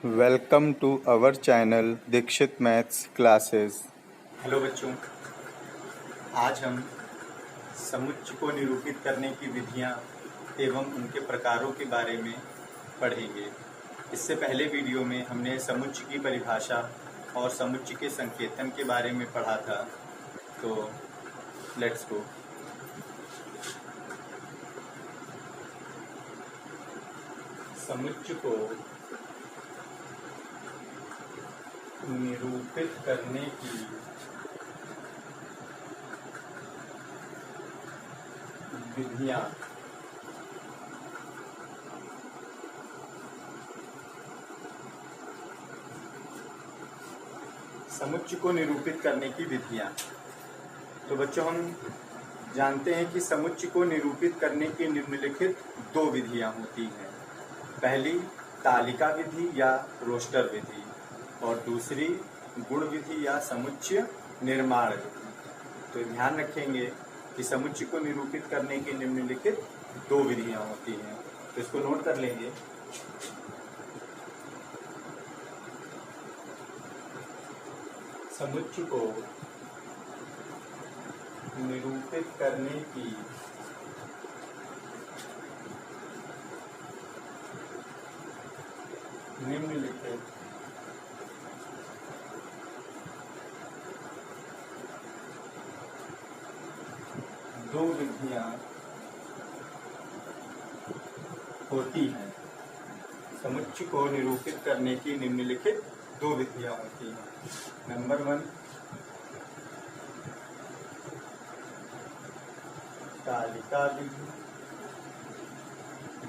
Welcome to our channel Dikshit maths classes. Hello बच्चों, आज हम समुच्चय को निरूपित करने की विधियां एवं उनके प्रकारों के बारे में पढ़ेंगे। इससे पहले वीडियो में हमने समुच्चय की परिभाषा और समुच्चय के संकेतन के बारे में पढ़ा था, तो लेट्स गो। समुच्चय को निरूपित करने की विधियां समुच्चय को निरूपित करने की विधियां। तो बच्चों, हम जानते हैं कि समुच्चय को निरूपित करने की निम्नलिखित दो विधियां होती हैं। पहली तालिका विधि या रोस्टर विधि और दूसरी गुण विधि या समुच्चय निर्माण विधि। तो ध्यान रखेंगे कि समुच्चय को निरूपित करने की निम्नलिखित दो विधियां होती हैं, तो इसको नोट कर लेंगे। समुच्चय को निरूपित करने की निम्नलिखित दो विधियां होती हैं। समुच्चय को निरूपित करने की निम्नलिखित दो विधियां होती हैं। नंबर 1 तालिका विधि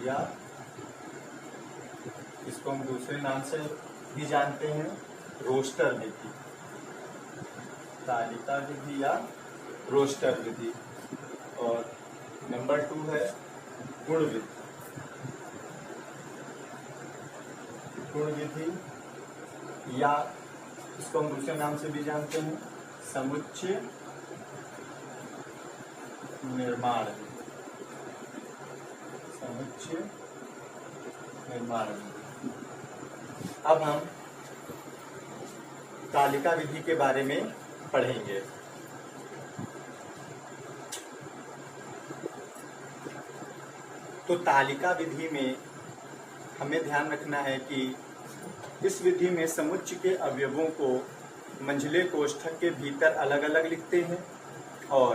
या इसको हम दूसरे नाम से भी जानते हैं, रोस्टर विधि। तालिका विधि या रोस्टर विधि। और नंबर 2 है गुण विधि। गुण विधि या इसको हम दूसरे नाम से भी जानते हैं, समुच्चय निर्माण विधि। समुच्चय निर्माण विधि। अब हम तालिका विधि के बारे में पढ़ेंगे। तो तालिका विधि में हमें ध्यान रखना है कि इस विधि में समुच्चय के अवयवों को मंझले कोष्ठक के भीतर अलग अलग लिखते हैं और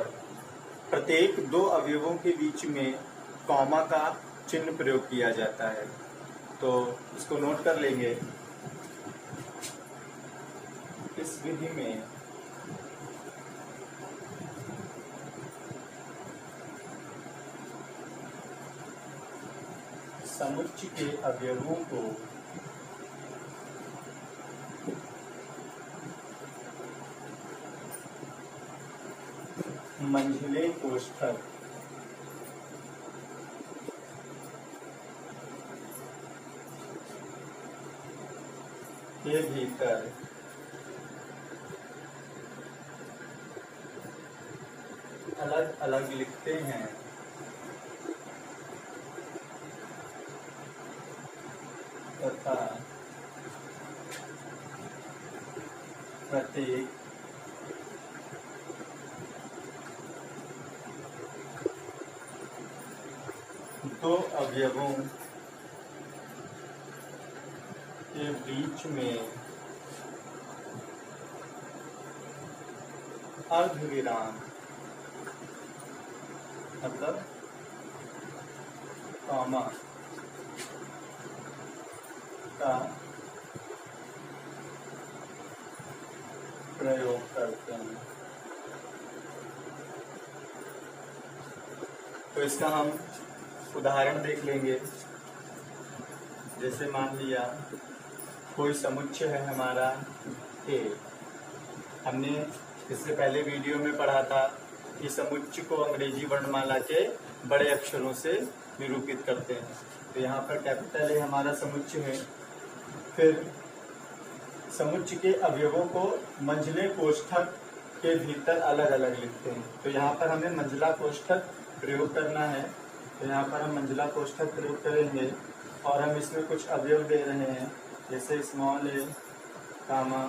प्रत्येक दो अवयवों के बीच में कॉमा का चिन्ह प्रयोग किया जाता है। तो इसको नोट कर लेंगे। इस विधि में समुच्चय के अवयवों को मंझले कोष्ठक के भीतर अलग अलग लिखते हैं तथा प्रत्येक दो अवयवों के बीच में अर्धविराम मतलब कॉमा का प्रयोग करते हैं। तो इसका हम उदाहरण देख लेंगे। जैसे मान लिया कोई समुच्चय है हमारा ए। हमने इससे पहले वीडियो में पढ़ा था कि समुच्चय को अंग्रेजी वर्णमाला के बड़े अक्षरों से निरूपित करते हैं। तो यहाँ पर कैपिटल ए हमारा समुच्चय है। फिर समुच्चय के अवयवों को मंझले कोष्ठक के भीतर अलग अलग लिखते हैं। तो यहाँ पर हमें मंझला कोष्ठक प्रयोग करना है। तो यहाँ पर हम मंझला कोष्ठक प्रयोग करेंगे और हम इसमें कुछ अवयव दे रहे हैं। जैसे स्मॉल ए कामा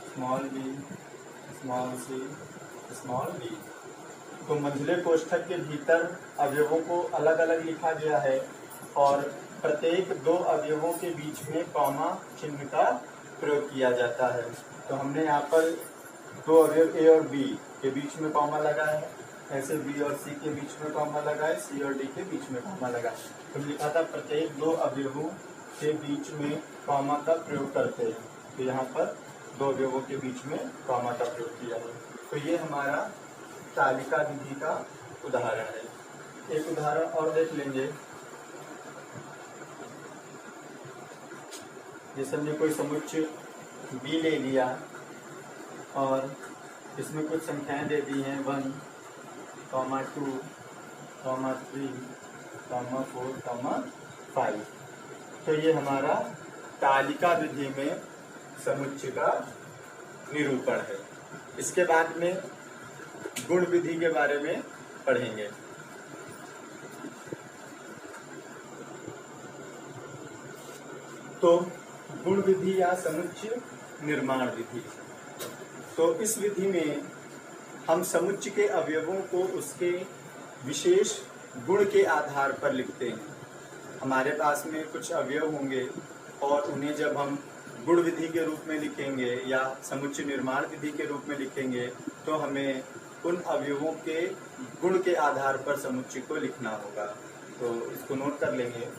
small B small C small D. तो मंझले कोष्ठक के भीतर अवयवों को अलग अलग लिखा गया है और प्रत्येक दो अवयवों के बीच में कॉमा चिन्ह का प्रयोग किया जाता है। तो हमने यहाँ पर दो अवयव ए और बी के बीच में कॉमा लगा है, ऐसे बी और सी के बीच में कॉमा लगा है, सी और डी के बीच में कॉमा लगा है। तो लिखा था प्रत्येक दो अवयवों के बीच में कॉमा का प्रयोग करते हैं। तो यहाँ पर दो अवयवों के बीच में कॉमा का प्रयोग किया है। तो ये हमारा तालिका विधि का उदाहरण है। एक उदाहरण और देख लेंगे। जैसे हमने कोई समुच्चय बी ले लिया और इसमें कुछ संख्याएं दे दी हैं 1, 2, 3, 4, 5। तो ये हमारा तालिका विधि में समुच्चय का निरूपण है। इसके बाद में गुण विधि के बारे में पढ़ेंगे। तो गुण विधि या समुच्चय निर्माण विधि। तो इस विधि में हम समुच्चय के अवयवों को उसके विशेष गुण के आधार पर लिखते हैं। हमारे पास में कुछ अवयव होंगे और उन्हें जब हम गुण विधि के रूप में लिखेंगे या समुच्चय निर्माण विधि के रूप में लिखेंगे तो हमें उन अवयवों के गुण के आधार पर समुच्चय को लिखना होगा। तो इसको नोट कर लेंगे।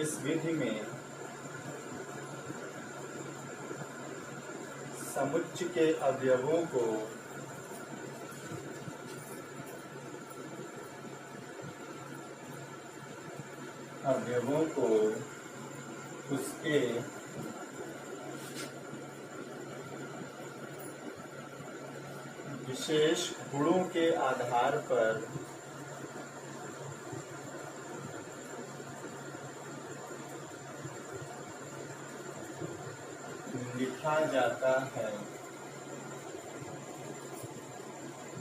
इस विधि में समुच्चय के अवयवों को उसके विशेष गुणों के आधार पर लिखा जाता है।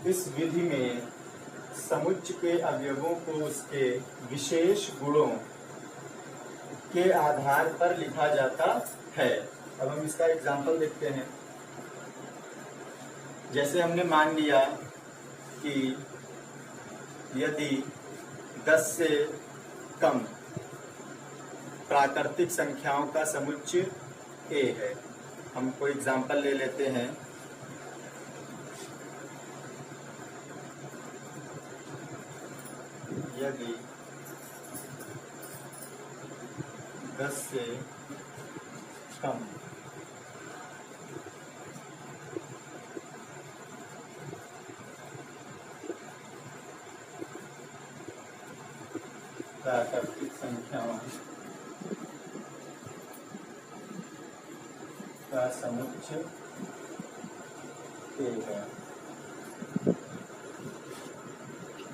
इस विधि में समुच्चय के अवयवों को उसके विशेष गुणों के आधार पर लिखा जाता है। अब हम इसका एग्जाम्पल देखते हैं। जैसे हमने मान लिया कि यदि 10 से कम प्राकृतिक संख्याओं का समुच्चय A है। हम कोई एग्जाम्पल ले लेते हैं। यदि 10 से कम प्राकृतिक संख्याओं का समुच्चय A है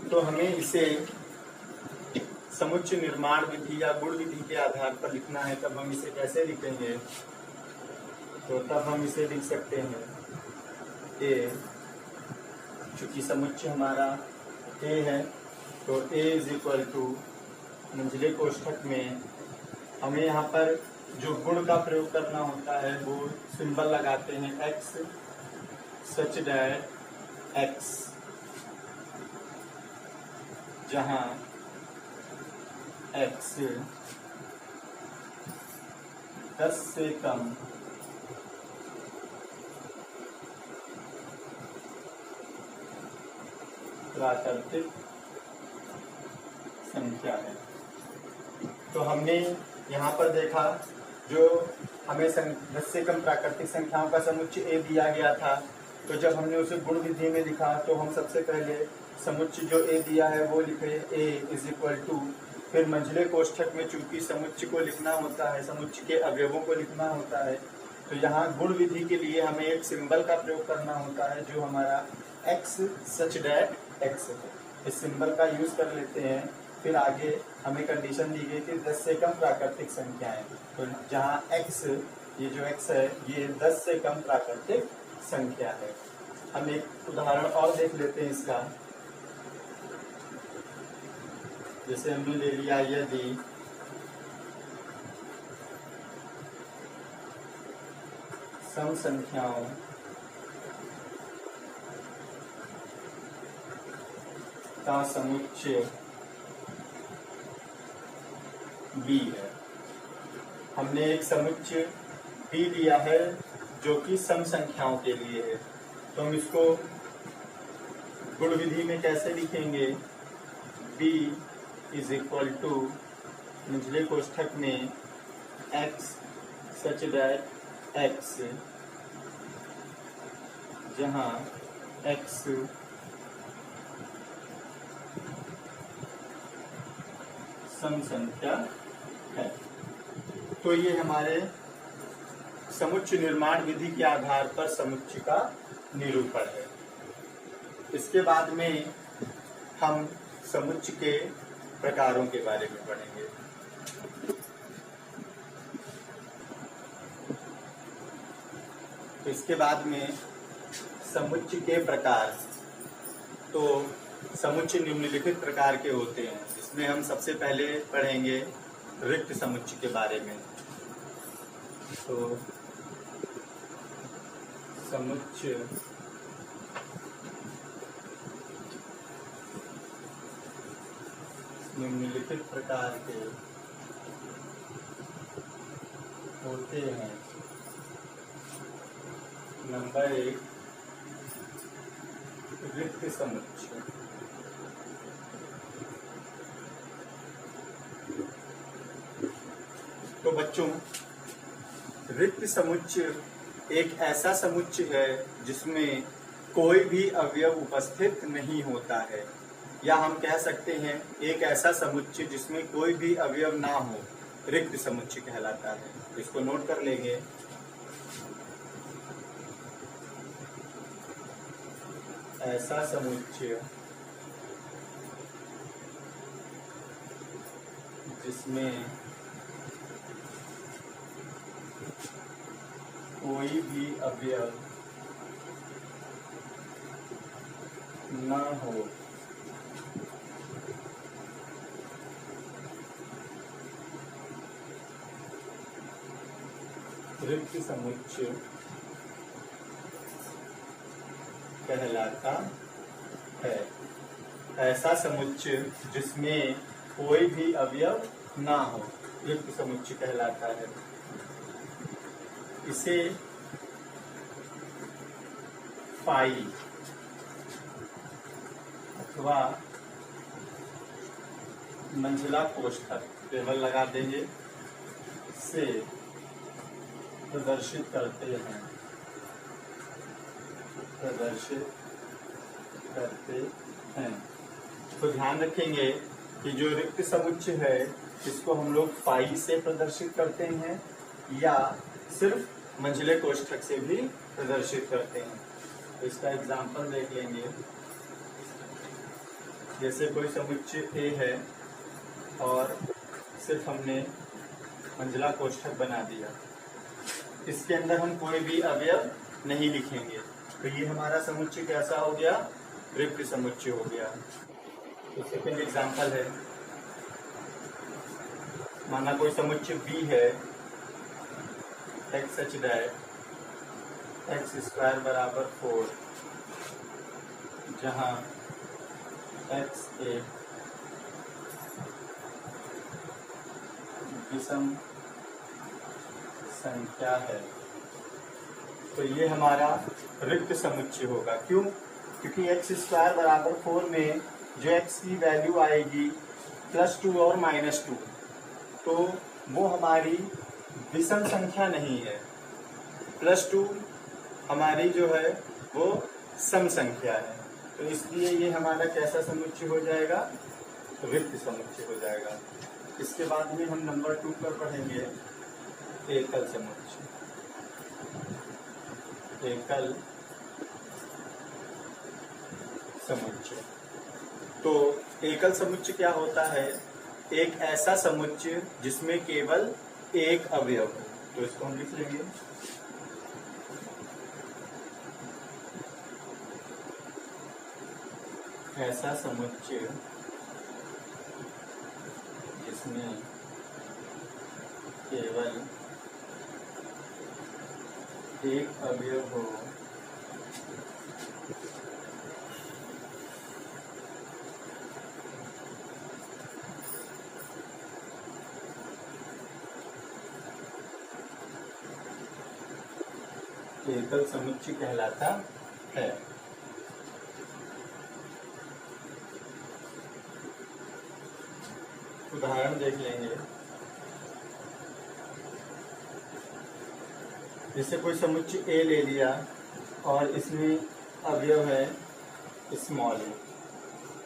तो हमें इसे समुच्चय निर्माण विधि या गुण विधि के आधार पर लिखना है। तब हम इसे कैसे लिखेंगे? तो तब हम इसे लिख सकते हैं A, चूंकि समुच्चय हमारा A है तो A इज इक्वल टू मंझले कोष्ठक में हमें यहाँ पर जो गुण का प्रयोग करना होता है वो सिंबल लगाते हैं x सच दैट x, जहाँ x 10 से कम प्राकृतिक संख्या है। तो हमने यहाँ पर देखा जो हमें 10 से कम प्राकृतिक संख्याओं का समुच्चय A दिया गया था। तो जब हमने उसे गुण विधि में लिखा तो हम सबसे पहले समुच्चय जो A दिया है वो लिखे A इज इक्वल टू, फिर मंझले कोष्ठक में चूंकि समुच्चय को लिखना होता है, समुच्चय के अवयवों को लिखना होता है, तो यहाँ गुण विधि के लिए हमें एक सिंबल का प्रयोग करना होता है जो हमारा x सच दैट x है। इस सिंबल का यूज कर लेते हैं। फिर आगे हमें कंडीशन दी गई कि 10 से कम प्राकृतिक संख्याएं, तो जहाँ x, ये जो x है ये 10 से कम प्राकृतिक संख्या है। हम एक उदाहरण और देख लेते हैं इसका। जैसे हमने ले लिया यदि सम संख्याओं का समुच्चय B है। हमने एक समुच्चय B लिया है जो कि सम संख्याओं के लिए है, तो हम इसको गुण विधि में कैसे लिखेंगे? B इज इक्वल टू निचले कोष्ठक में x सच दैट x, जहाँ x सम संख्या है। तो ये हमारे समुच्चय निर्माण विधि के आधार पर समुच्चय का निरूपण है। इसके बाद में हम समुच्चय के प्रकारों के बारे में पढ़ेंगे। तो इसके बाद में समुच्चय के प्रकार, तो समुच्चय निम्नलिखित प्रकार के होते हैं। इसमें हम सबसे पहले पढ़ेंगे रिक्त समुच्चय के बारे में। तो समुच्चय निम्नलिखित प्रकार के होते हैं। नंबर 1 रिक्त समुच्चय। तो बच्चों, रिक्त समुच्चय एक ऐसा समुच्चय है जिसमें कोई भी अवयव उपस्थित नहीं होता है, या हम कह सकते हैं एक ऐसा समुच्चय जिसमें कोई भी अवयव ना हो, रिक्त समुच्चय कहलाता है। इसको नोट कर लेंगे। ऐसा समुच्चय जिसमें कोई भी अवयव न हो, रिक्त समुच्चय कहलाता है। ऐसा समुच्चय जिसमें कोई भी अवयव ना हो, रिक्त समुच्चय कहलाता है। इसे फाई अथवा मंझला कोष्ठक, टेबल लगा देंगे, से प्रदर्शित करते हैं। तो ध्यान रखेंगे कि जो रिक्त समुच्चय है इसको हम लोग फाई से प्रदर्शित करते हैं या सिर्फ मंझले कोष्ठक से भी प्रदर्शित करते हैं। तो इसका एग्जांपल देख लेंगे। जैसे कोई समुच्चय ए है और सिर्फ हमने मंझला कोष्ठक बना दिया, इसके अंदर हम कोई भी अवयव नहीं लिखेंगे, तो ये हमारा समुच्चय कैसा हो गया? रिक्त समुच्चय हो गया। तो सेकंड एग्जांपल है, माना कोई समुच्चय बी है, x such that x square बराबर 4, जहाँ एक्स एक विषम संख्या है। तो ये हमारा रिक्त समुच्चय होगा। क्यों? क्योंकि एक्स स्क्वायर बराबर 4 में जो एक्स की वैल्यू आएगी +2 और -2, तो वो हमारी विषम संख्या नहीं है। +2 हमारी जो है वो सम संख्या है, तो इसलिए ये हमारा कैसा समुच्चय हो जाएगा? रिक्त समुच्चय हो जाएगा। इसके बाद में हम नंबर 2 पर पढ़ेंगे एकल समुच्चय। एकल समुच्चय। तो एकल समुच्चय क्या होता है? एक ऐसा समुच्चय जिसमें केवल एक अवयव हो। तो इसको हम लिख लेंगे, ऐसा समुच्चय जिसमें केवल एक अवयव हो एकल समुच्चय कहलाता है। उदाहरण देख लेंगे। जैसे कोई समुच्चय ए ले लिया और इसमें अवयव है स्मॉल ए,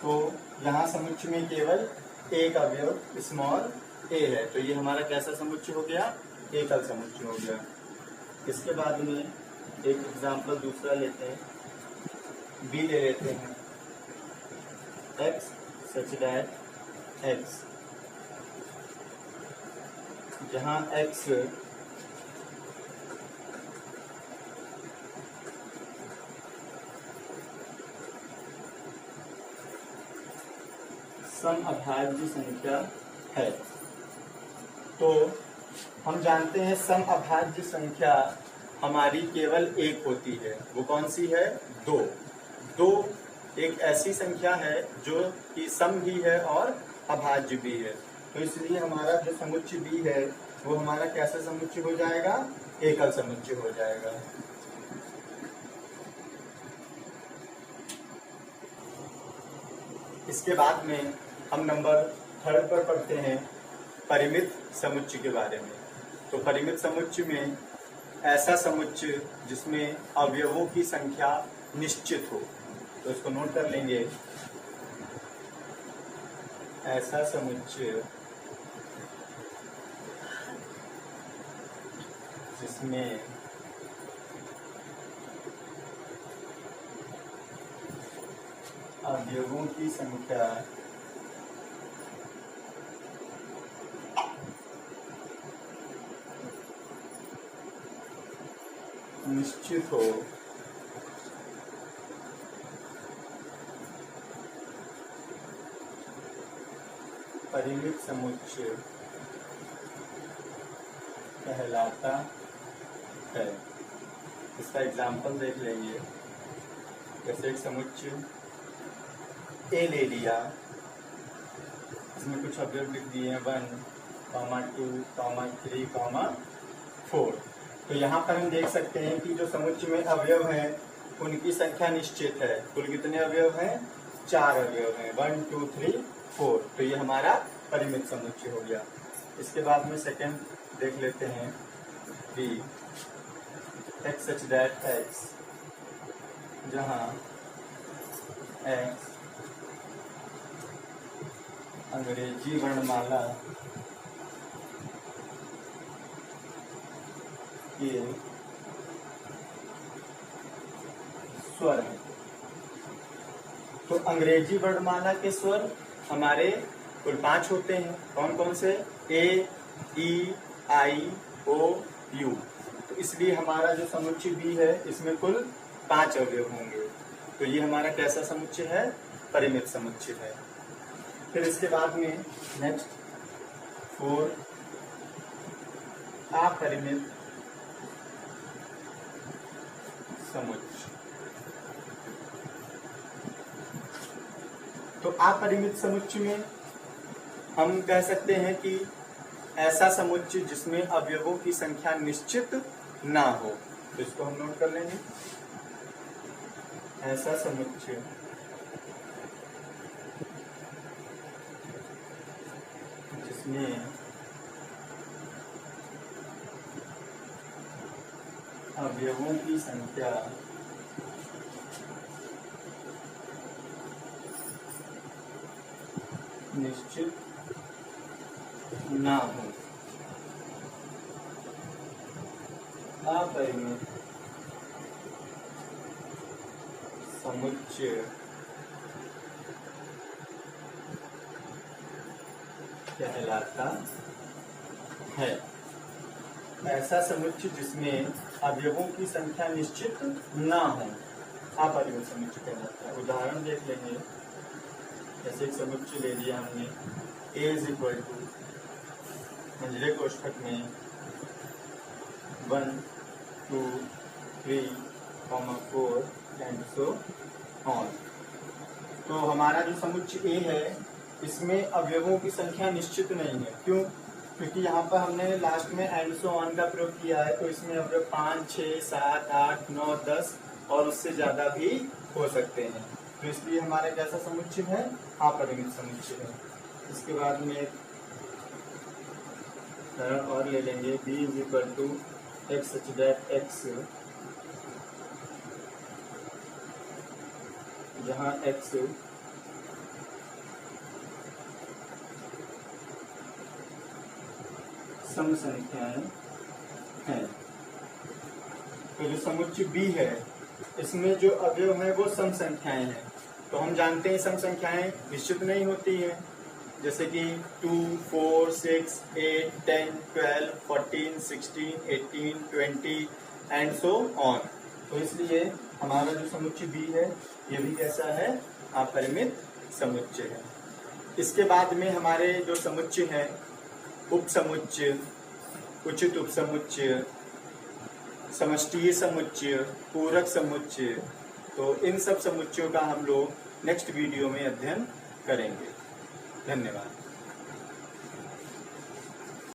तो यहाँ समुच्चय में केवल एक अवयव स्मॉल ए है, तो ये हमारा कैसा समुच्चय हो गया? एकल समुच्चय हो गया। इसके बाद में एक एग्जाम्पल दूसरा लेते हैं, बी ले लेते हैं। x सच दैट x, जहाँ x समअभाज्य संख्या है। तो हम जानते हैं समअभाज्य संख्या हमारी केवल एक होती है, वो कौन सी है? दो। दो एक ऐसी संख्या है जो कि सम भी है और अभाज्य भी है, तो इसलिए हमारा जो समुच्चय बी है वो हमारा कैसा समुच्चय हो जाएगा? एकल समुच्चय हो जाएगा। इसके बाद में हम नंबर 3 पर पढ़ते हैं परिमित समुच्चय के बारे में। तो परिमित समुच्चय में ऐसा समुच्चय जिसमें अवयवों की संख्या निश्चित हो, तो इसको नोट कर लेंगे। ऐसा समुच्चय जिसमें अवयवों की संख्या निश्चित हो, परिमित समुच्चय कहलाता है। इसका एग्जाम्पल देख लेंगे। जैसे एक समुच्चय ए ले लिया, इसमें कुछ अवयव लिख दिए हैं 1, 2, 3, 4। तो यहाँ पर हम देख सकते हैं कि जो समुच्चय में अवयव हैं उनकी संख्या निश्चित है। कुल कितने अवयव हैं? 4 अवयव हैं, 1, 2, 3, 4। तो ये हमारा परिमित समुच्चय हो गया। इसके बाद में सेकंड देख लेते हैं, B, x such that x, जहाँ x अंग्रेजी वर्णमाला के स्वर हैं। तो अंग्रेजी वर्णमाला के स्वर हमारे कुल 5 होते हैं। कौन कौन से? ए, ई, आई, ओ, यू। तो इसलिए हमारा जो समुच्चय बी है इसमें कुल 5 अवयव होंगे। तो ये हमारा कैसा समुच्चय है? परिमित समुच्चय है। फिर इसके बाद में नेक्स्ट 4 अपरिमित समुच्चय। तो अपरिमित समुच्चय में हम कह सकते हैं कि ऐसा समुच्चय जिसमें अवयवों की संख्या निश्चित ना हो। तो इसको हम नोट कर लेंगे। ऐसा समुच्चय जिसमें अवयवों की संख्या निश्चित ना हो, अपरिमित समुच्चय कहलाता है। ऐसा समुच्चय जिसमें अवयवों की संख्या निश्चित ना हो, अपरिमित समुच्चय कहलाता है। उदाहरण देख लेंगे। जैसे एक समुच्चय ले लिया हमने, a इज इक्वल टू मंझले कोष्ठक में 1, 2, 3, 4 एंड सो ऑन। तो हमारा जो समुच्चय ए है इसमें अवयवों की संख्या निश्चित नहीं है। क्यों? क्योंकि यहाँ पर हमने लास्ट में एंड सो ऑन का प्रयोग किया है, तो इसमें अवयव 5, 6, 7, 8, 9, 10 और उससे ज्यादा भी हो सकते हैं। तो इसलिए हमारा कैसा समुच्चय है? अपरिमित समुच्चय है। इसके बाद में और ले लेंगे b = x such that x, जहाँ x सम संख्याएं हैं। तो जो समुच्चय b है इसमें जो अवयव है वो सम संख्याएं हैं। तो हम जानते हैं सम संख्याएं निश्चित नहीं होती हैं, जैसे कि 2, 4, 6, 8, 10, 12, 14, 16, 18, 20 एंड सो ऑन। तो इसलिए हमारा जो समुच्चय b है ये भी कैसा है? अपरिमित समुच्चय है। इसके बाद में हमारे जो समुच्चय हैं, उपसमुच्चय, उचित उपसमुच्चय, समष्टीय समुच्चय, पूरक समुच्चय, तो इन सब समुच्चयों का हम लोग नेक्स्ट वीडियो में अध्ययन करेंगे। धन्यवाद।